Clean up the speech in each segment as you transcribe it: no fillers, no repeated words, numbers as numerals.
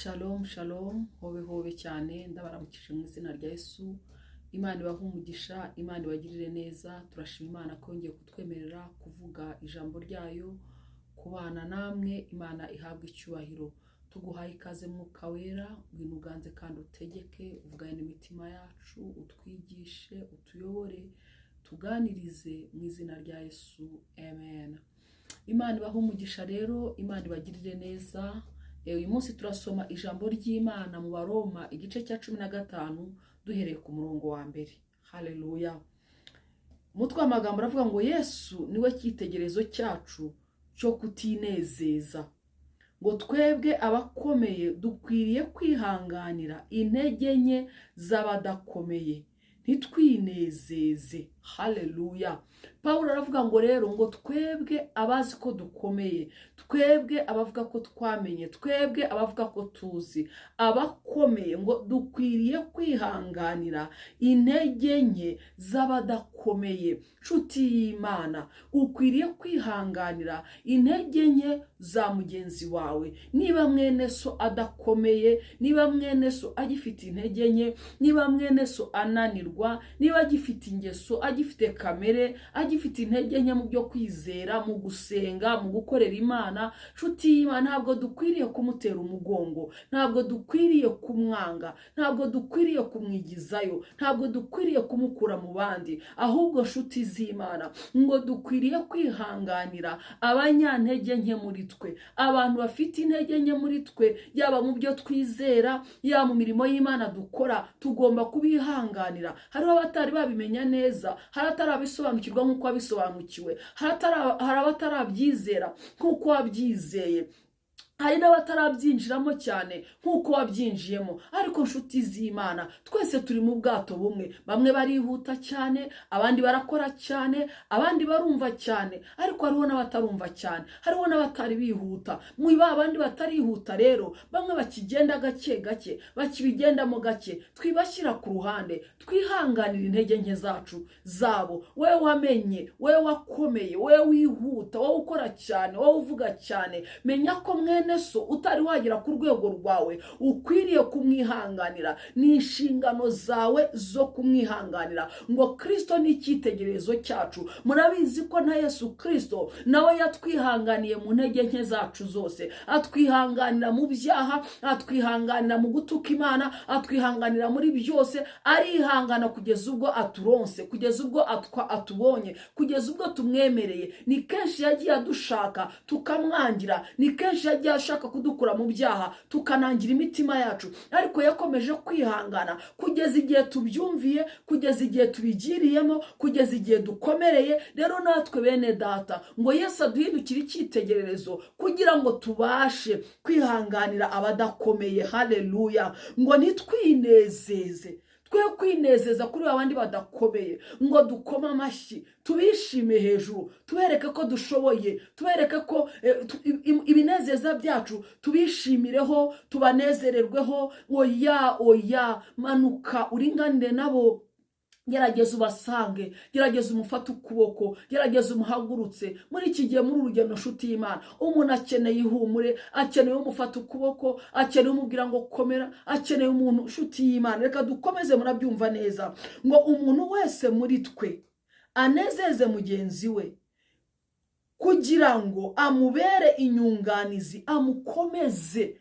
Shalom shalom hobe hobe cyane ndabaramukije mu izina rya Yesu. Imana ibahe umugisha, Imana ibagirire neza. Turashima Imana ko yongeye kutwemerera kuvuga ijambo ryayo, kubana namwe. Imana ihabwe icyubahiro. Tuguhaye ikaze Mwuka Wera, ngwino uganze kandi utegeke, uvugane n'imitima yacu, utwigishe, utuyobore, tuganirize mu izina rya Yesu. Amen. Imana ibahe umugisha rero, Imana ibagirire neza. Uyu munsi turasoma ijambo ry'Imana mu Baroma igice cya 15 duhereye ku murongo wa mbere. Haleluya. Umutwe w'amagambo aravuga ngo Yesu niwe cyitegerezo cyacu cyo kutinezeza. Ngo twebwe abakomeye dukwiriye kwihanganira intege nke z'abadakomeye, ntitwinezeze. Haleluya. Paulo aravuga ngo rero ngo twebwe abazi ko dukomeye, twebwe abavuga ko twamenye, twebwe abavuga ko tuzi, abakomeye ngo dukwiriye kwihanganira intege nke z'abadakomeye. Nshuti y'Imana, ukwiriye kwihanganira intege nke za mugenzi wawe. Niba mwene so adakomeye, niba mwene so agifite intege nke, niba mwene so ananirwa, niba agifite ingeso, agifite kamere, agifite intege nke mu byo kwizera, mu gusenga, mu gukorera Imana, nshuti y'Imana, ntabwo dukwiriye kumutera umugongo, ntabwo dukwiriye kumwanga, ntabwo dukwiriye kumwigizayo, ntabwo dukwiriye kumukura mu bandi. Ahubwo nshuti z'Imana, ngo dukwiriye kwihanganira abanyantege nke muri twe, abantu bafite intege nke muri twe, yaba mu byo twizera, yaba mu mirimo y'Imana dukora. Tugomba kubihanganira. Hariho abatari babimenya neza, hari atarabisobanukirwa nk'uko wabisobanukiwe, hari abatarabyizera nk'uko wabyizeye, hari n'abatarabyinjiramo cyane nk'uko wabyinjiyemo. Ariko nshuti z'Imana, twese turi mu bwato bumwe. Bamwe barihuta cyane, abandi barakora cyane, abandi barumva cyane, ariko hariho n'abatarumva cyane, hariho n'abatari bihuta. Mu babandi batarihuta rero, bamwe bakigenda gake gake, bakibigendamo gake, twibashyira ku ruhande, twihanganira intege nke zacu zabo. Wewe wamenye, wewe wakomeye, wewe wihuta, wewe ukora cyane, wewe uvuga cyane, menya ko mwene so utari wagera ku rwego rwawe ukwiriye kumwihanganira. Ni inshingano zawe zo kumwihanganira. Ngo Kristo ni icyitegererezo cyacu. Murabizi ko na Yesu Kristo nawe yatwihanganiye mu ntege nke zacu zose, atwihanganira mu byaha, atwihanganira mu gutuka Imana, atwihanganira muri byose. Arihangana kugeza ubwo aturonse, kugeza ubwo atubonye, kugeza ubwo tumwemereye. Ni kenshi yagiye adushaka tukamwangira, ni kenshi yagiye ashaka kudukura mu byaha tukanangira imitima yacu, ariko yakomeje kwihangana kugeza igihe tubyumviye, kugeza igihe tubigiriyemo, kugeza igihe dukomereye. Rero natwe bene data, ngo Yesu aduhindukire icyitegererezo kugira ngo tubashe kwihanganira abadakomeye. Haleluya. Ngo ntitwinezeze, twe kwinezeza kuri abandi badakomeye, ngo dukoma amashyi, tubishime hejuru, tubereke ko dushoboye, tubereke ko ibinezeza byacu tubishimireho, tubanezererweho. Oya, manuka uringanire nabo. Gerageza ubasange, gerageza umufate ukuboko, gerageza umuhagurutse. Muri iki gihe, muri urugendo nshuti y'Imana, umuntu akeneye ihumure, akeneye umufate ukuboko, akeneye umubwira ngo komera, akeneye umuntu. Nshuti y'Imana, reka dukomeze murabyumva neza, ngo umuntu wese muri twe anezeze mugenzi we kugira ngo amubere inyunganizi, amukomeze.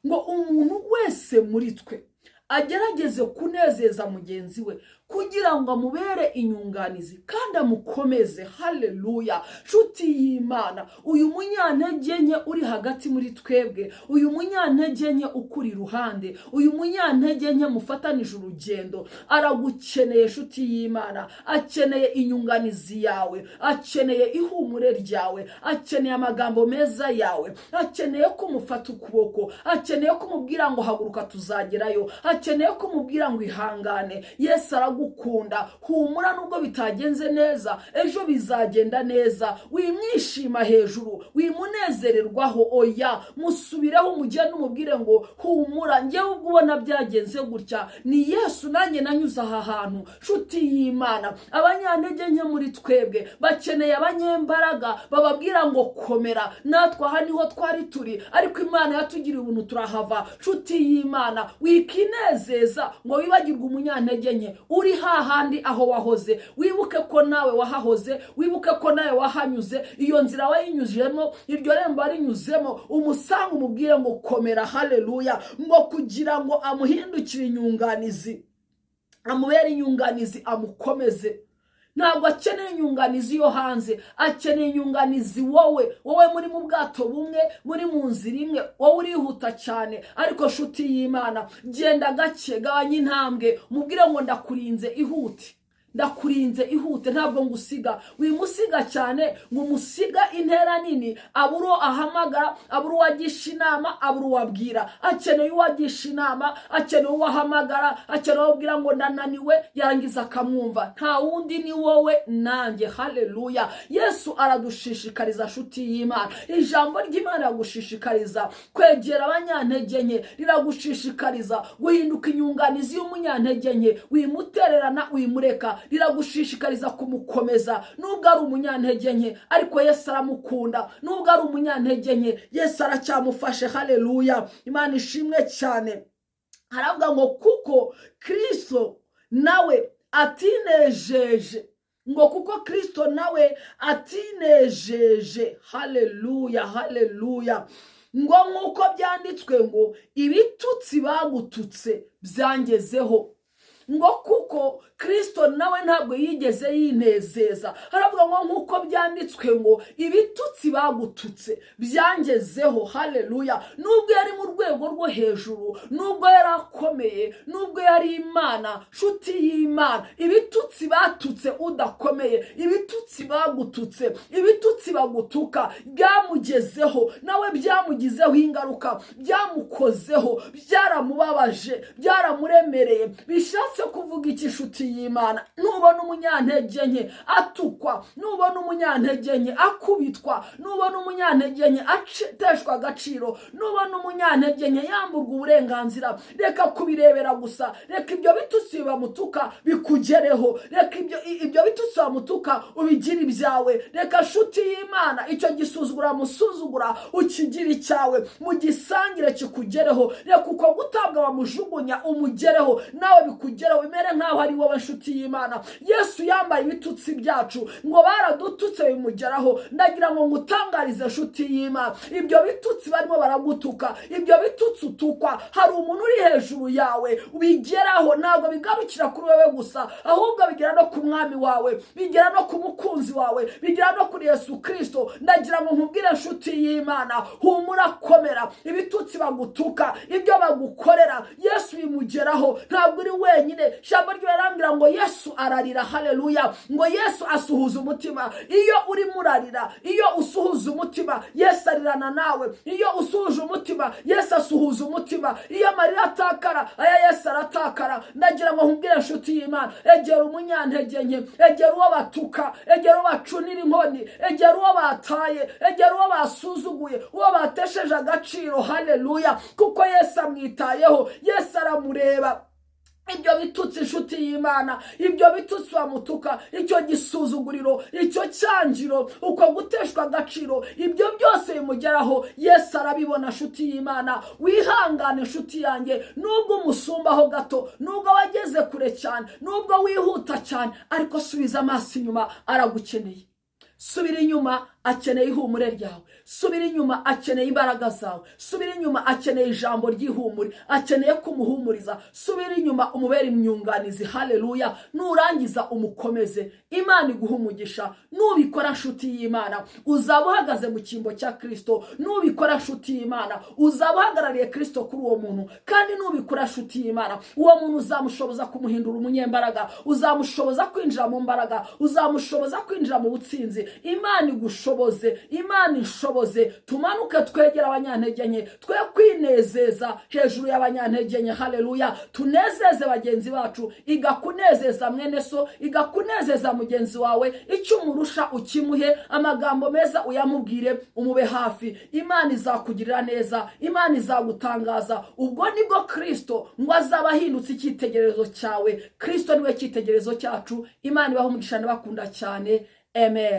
Ngo umuntu wese muri twe agerageze kunezeza mugenzi we kugira ngo amubere inyunganizi kandi amukomeze. Haleluya. Nshuti y'Imana, uyu munyantege nke uri hagati muri twebwe, uyu munyantege nke ukuri iruhande, uyu munyantege nke mufatanije urugendo, aragukeneye. Nshuti y'Imana, akeneye inyunganizi yawe, akeneye ihumure ryawe, akeneye amagambo meza yawe, akeneye ko umufata ukuboko, akeneye ko umubwira ngo haguruka tuzagerayo, akeneye ko umubwira ngo ihangane. Yesu aragukunda, humura nubwo bitagenze neza, ejo bizagenda neza. Wimwishima hejuru, wimunezererwaho, oya, musubireho umugeni umubwire ngo humura, njyewe ubwo ubona byagenze gutya ni Yesu, nanjye nanyuze aha hantu. Nshuti y'Imana, abanyantege nke muri twebwe bakeneye abanyembaraga bababwira ngo komera. Natwe aha niho twari turi, ariko Imana yatugiriye ubuntu turahava. Nshuti y'Imana, wikinezeza ngo wibagirwe umunyantege nke. Uri hahandi aho wahoze, wibuke ko nawe wahahoze, wibuke ko nawe wahanyuze, iyo nzira wayinyuzemo, iryo rembo warinyuzemo, umusanga umubwire ngo komera. Haleluya. Ngo kugira ngo amuhindukire inyunganizi, amubere inyunganizi, amukomeze. Ntabwo akeneye inyunganizi yo hanze, akeneye inyunganizi wowe muri mu bwato bumwe, muri mu nzira imwe, wowe urihuta cyane. Ariko nshuti y'Imana, genda gake, gabanya intambwe, mubwire ngo ndakurinze, ihute. Ndakurinze, ihute, ntabwo ngusiga. Wimusiga cyane ngo umusiga intera nini, aburo ahamagara, aburo wagisha inama, aburo wabwira. Akeneye uwagisha inama, akeneye uwahamagara, akeneye ubwira ngo ndananiwe, yarangiza akamwumva. Nta wundi ni wowe nanjye. Haleluya. Yesu aradushishikariza nshuti y'Imana. Ijambo ry'Imana yagushishikariza kwegera abanyantege nke, riragushishikariza guhinduka inyunganizi y'umunyantege nke. Wimutererana, wimureka. Riragushishikariza kumukomeza. Nubwo ari umunyantege nke, ariko Yesu aramukunda. Nubwo ari umunyantege nke, Yesu aracyamufashe. Haleluya. Imana ishimwe cyane. Haravuga ngo kuko Kristo nawe atinejeje, ngo kuko Kristo nawe atinejeje. Haleluya, haleluya. Ngo nkuko byanditswe ngo ibitutsi bagututse byangezeho. Ngo kuko Kristo nawe ntabwo yigeze yinezeza. Haravuga ngo nkuko byanditswe ngo ibitutsi bagututse byangezeho. Haleluya. Nubwo yari mu rwego rwo hejuru, nubwo yari akomeye, nubwo yari Imana, nshuti y'Imana, ibitutsi batutse udakomeye, ibitutsi bagututse, ibitutsi bagutuka byamugezeho, nawe byamugizeho ingaruka, byamukozeho, byaramubabaje, byaramuremereye. Bishatse kuvuga iki nshuti y'Imana? Nubona umunyantege nke atukwa, nubona umunyantege nke akubitwa, nubona umunyantege nke ateshwa agaciro, nubona umunyantege nke yamburwa uburenganzira, reka kubirebera gusa. Reka ibyo bitutsi bamutuka bikugereho, reka ibyo bitutsi bamutuka ubigire ibyawe. Reka nshuti y'Imana icyo gisuzugura musuzugura ukigira icyawe, mu gisangire kikugereho. Reka uko gutabwa bamujugunya umugereho, nawe bikugereho, bimere nkaho ari wowe nshuti y'Imana. Yesu yambaye ibitutsi byacu, ngo baradututse bimugeraho. Ndagira ngo ngutangarize nshuti y'Imana, ibyo bitutsi barimo baragutuka, ibyo bitutsi utukwa, hari umuntu uri hejuru yawe ubigeraho. Ntabwo bigarukira kuri wewe gusa, ahubwo bigera no ku mwami wawe, bigera no ku mukunzi wawe, bigera no kuri Yesu Kristo. Ndagira ngo nkubwire nshuti y'Imana, humura, komera. Ibitutsi bagutuka, ibyo bagukorera, Yesu bimugeraho. Ntabwo uri wenyine. Ijambo ry'Imana ngo Yesu ararira. Haleluya. Ngo Yesu asuhuza umutima. Iyo uri murarira, iyo usuhuza umutima, Yesu arirana nawe. Iyo usuhuje umutima, Yesu asuhuza umutima. Iyo amarira atakara, aya Yesu aratakara. Ndagira ngo nkubwire nshuti y'Imana, egera umunyantege nke, egera uwo batuka, egera uwo bacunira inkoni, egera uwo bataye, egera uwo basuzuguye, uwo batesheje agaciro. Haleluya. Kuko Yesu amwitayeho, Yesu aramureba. Ibyo bitutsi nshuti y'Imana, ibyo bitutsi bamutuka, icyo gisuzuguriro, icyo cyangiro, uko guteshwa agaciro, ibyo byose bimugeraho. Yesu arabibona nshuti y'Imana. Wihangane nshuti yanjye, nubwo umusumbaho gato, nubwo wageze kure cyane, nubwo wihuta cyane, ariko subiza amaso inyuma, aragukeneye. Subira inyuma, akeneye ihumure ryawe. Subira inyuma, akeneye imbaraga zawe. Subira inyuma, akeneye ijambo ry'ihumure, akeneye kumuhumuriza. Subira inyuma, umubere imyunganizi. Haleluya. Nurangiza umukomeze. Imana iguha umugisha. Nubikora nshuti y'Imana, uzaba uhagaze mu cyimbo cya Kristo. Nubikora nshuti y'Imana, uzaba uhagarariye Kristo kuri uwo muntu. Kandi nubikora nshuti y'Imana, uwo muntu uzamushoboza kumuhindura umunyembaraga, uzamushoboza kwinjira mu mbaraga, uzamushoboza kwinjira mu butsinzi. Imana igushoboza inshoboze, Imana inshoboze, tumanuke twegera abanyantegenke, twe kwinezeza hejuru y'abanyantegenke. Haleluya. Tunezeze bagenzi bacu, igakunezeza mwene so, igakunezeza mugenzi wawe, icyo umurusha ukimuhe, amagambo meza uyamubwire, umube hafi. Imana izakugirira neza, Imana izagutangaza. Ubwo nibwo Kristo ngo azaba ahindutse icyitegererezo cyawe. Kristo niwe cyitegererezo cyacu. Imana ibahe umugisha, ndabakunda cyane. Amen.